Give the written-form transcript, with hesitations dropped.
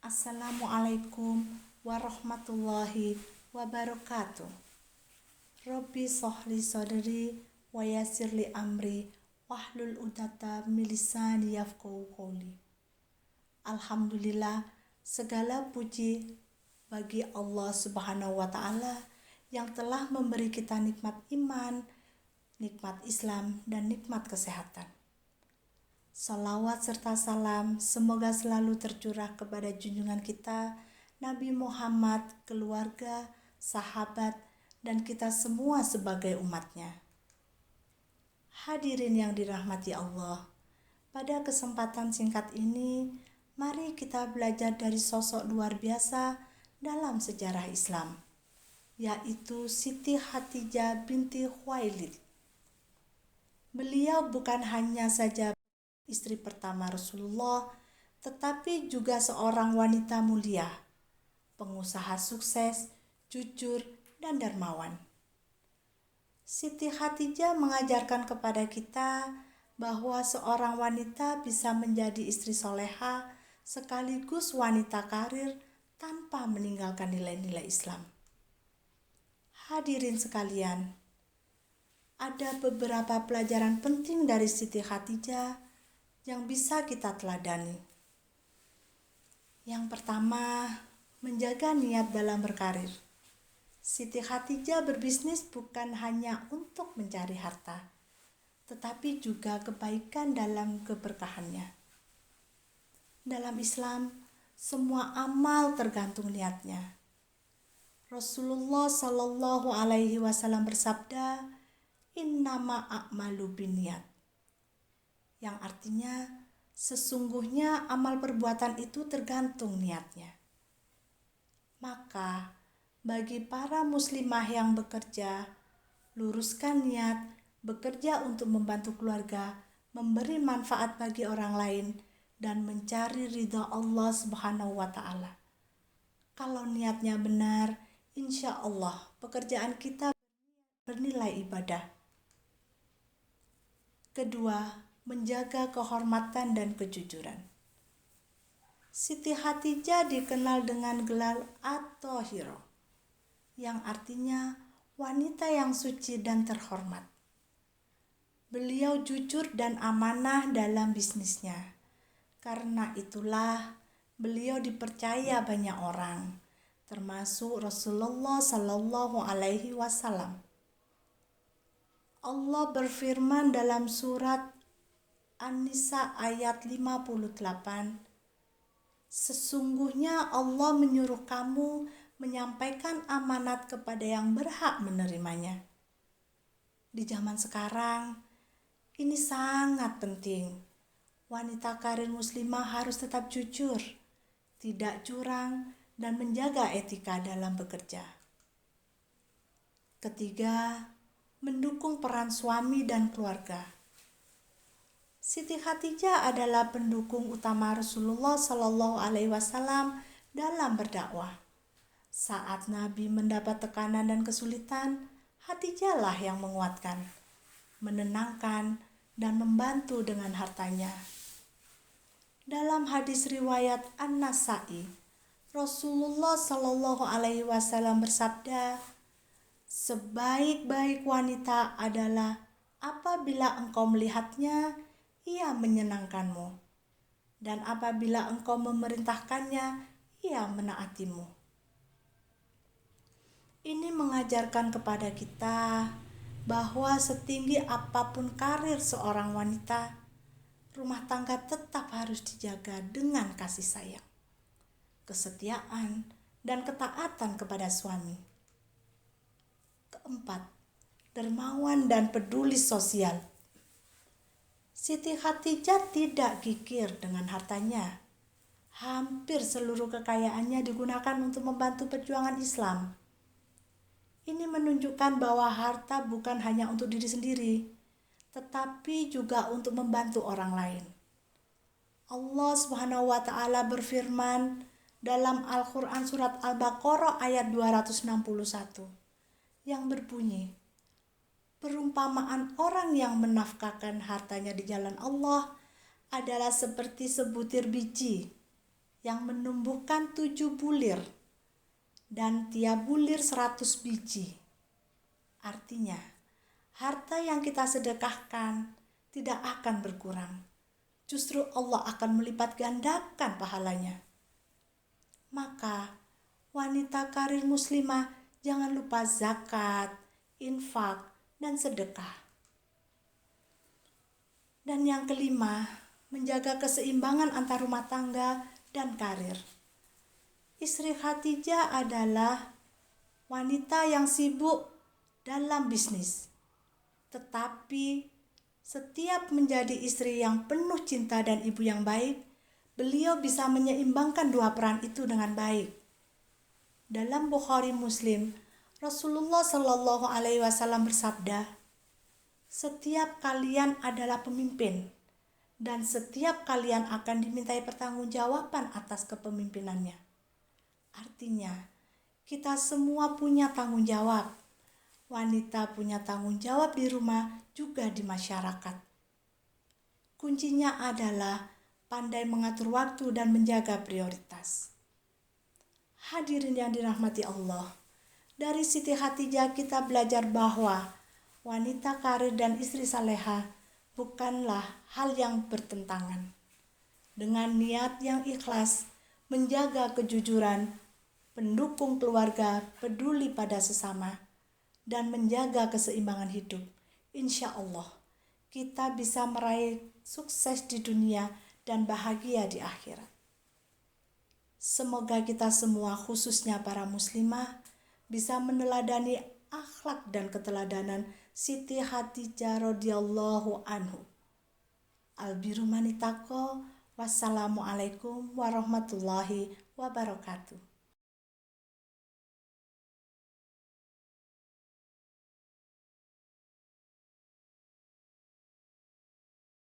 Assalamualaikum warahmatullahi wabarakatuh. Robbi sohli sodri wa yassirli amri wahlul 'uqdatam min lisani yafqahu qawli. Alhamdulillah, segala puji bagi Allah Subhanahu wa taala yang telah memberi kita nikmat iman, nikmat Islam, dan nikmat kesehatan. Salawat serta salam semoga selalu tercurah kepada junjungan kita Nabi Muhammad, keluarga, sahabat, dan kita semua sebagai umatnya. Hadirin yang dirahmati Allah, pada kesempatan singkat ini, mari kita belajar dari sosok luar biasa dalam sejarah Islam, yaitu Siti Khadijah binti Khuwailid. Beliau bukan hanya saja istri pertama Rasulullah, tetapi juga seorang wanita mulia, pengusaha sukses, jujur, dan dermawan. Siti Khadijah mengajarkan kepada kita bahwa seorang wanita bisa menjadi istri soleha sekaligus wanita karir tanpa meninggalkan nilai-nilai Islam. Hadirin sekalian, ada beberapa pelajaran penting dari Siti Khadijah yang bisa kita teladani. Yang pertama, menjaga niat dalam berkarir. Siti Khadijah berbisnis bukan hanya untuk mencari harta, tetapi juga kebaikan dalam keberkahannya. Dalam Islam, semua amal tergantung niatnya. Rasulullah Shallallahu Alaihi Wasallam bersabda, "Innama a'malu binniyat," yang artinya sesungguhnya amal perbuatan itu tergantung niatnya. Maka bagi para muslimah yang bekerja, luruskan niat, bekerja untuk membantu keluarga, memberi manfaat bagi orang lain, dan mencari ridha Allah Subhanahu wa Ta'ala. Kalau niatnya benar, insya Allah pekerjaan kita bernilai ibadah. Kedua, menjaga kehormatan dan kejujuran. Siti Khadijah dikenal dengan gelar At-Thahirah, yang artinya wanita yang suci dan terhormat. Beliau jujur dan amanah dalam bisnisnya. Karena itulah beliau dipercaya banyak orang, termasuk Rasulullah Sallallahu Alaihi Wasallam. Allah berfirman dalam surat An-Nisa ayat 58, "Sesungguhnya Allah menyuruh kamu menyampaikan amanat kepada yang berhak menerimanya." Di zaman sekarang, ini sangat penting. Wanita karir muslimah harus tetap jujur, tidak curang, dan menjaga etika dalam bekerja. Ketiga, mendukung peran suami dan keluarga. Siti Khadijah adalah pendukung utama Rasulullah Shallallahu Alaihi Wasallam dalam berdakwah. Saat Nabi mendapat tekanan dan kesulitan, Khadijah lah yang menguatkan, menenangkan, dan membantu dengan hartanya. Dalam hadis riwayat An-Nasa'i, Rasulullah Shallallahu Alaihi Wasallam bersabda, "Sebaik-baik wanita adalah apabila engkau melihatnya, ia menyenangkanmu, dan apabila engkau memerintahkannya, ia menaatimu." Ini mengajarkan kepada kita bahwa setinggi apapun karir seorang wanita, rumah tangga tetap harus dijaga dengan kasih sayang, kesetiaan, dan ketaatan kepada suami. Keempat, dermawan dan peduli sosial. Siti Khadijah tidak kikir dengan hartanya. Hampir seluruh kekayaannya digunakan untuk membantu perjuangan Islam. Ini menunjukkan bahwa harta bukan hanya untuk diri sendiri, tetapi juga untuk membantu orang lain. Allah Subhanahu wa Ta'ala berfirman dalam Al-Quran surat Al-Baqarah ayat 261 yang berbunyi, "Perumpamaan orang yang menafkahkan hartanya di jalan Allah adalah seperti sebutir biji yang menumbuhkan 7 bulir dan tiap bulir 100 biji. Artinya, harta yang kita sedekahkan tidak akan berkurang. Justru Allah akan melipat gandakan pahalanya. Maka, wanita karir muslimah jangan lupa zakat, infak, dan sedekah. Dan yang kelima, menjaga keseimbangan antar rumah tangga dan karir. Istri Khadijah adalah wanita yang sibuk dalam bisnis, tetapi setiap menjadi istri yang penuh cinta dan ibu yang baik, beliau bisa menyeimbangkan dua peran itu dengan baik. Dalam Bukhari Muslim, Rasulullah Shallallahu Alaihi Wasallam bersabda, "Setiap kalian adalah pemimpin, dan setiap kalian akan dimintai pertanggungjawaban atas kepemimpinannya." Artinya, kita semua punya tanggung jawab. Wanita punya tanggung jawab di rumah juga di masyarakat. Kuncinya adalah pandai mengatur waktu dan menjaga prioritas. Hadirin yang dirahmati Allah, dari Siti Khadijah kita belajar bahwa wanita karir dan istri salehah bukanlah hal yang bertentangan. Dengan niat yang ikhlas, menjaga kejujuran, mendukung keluarga, peduli pada sesama, dan menjaga keseimbangan hidup, insya Allah kita bisa meraih sukses di dunia dan bahagia di akhirat. Semoga kita semua, khususnya para muslimah, bisa meneladani akhlak dan keteladanan Siti Khadijah radhiyallahu anhu. Albiru manitako. Wassalamualaikum warahmatullahi wabarakatuh.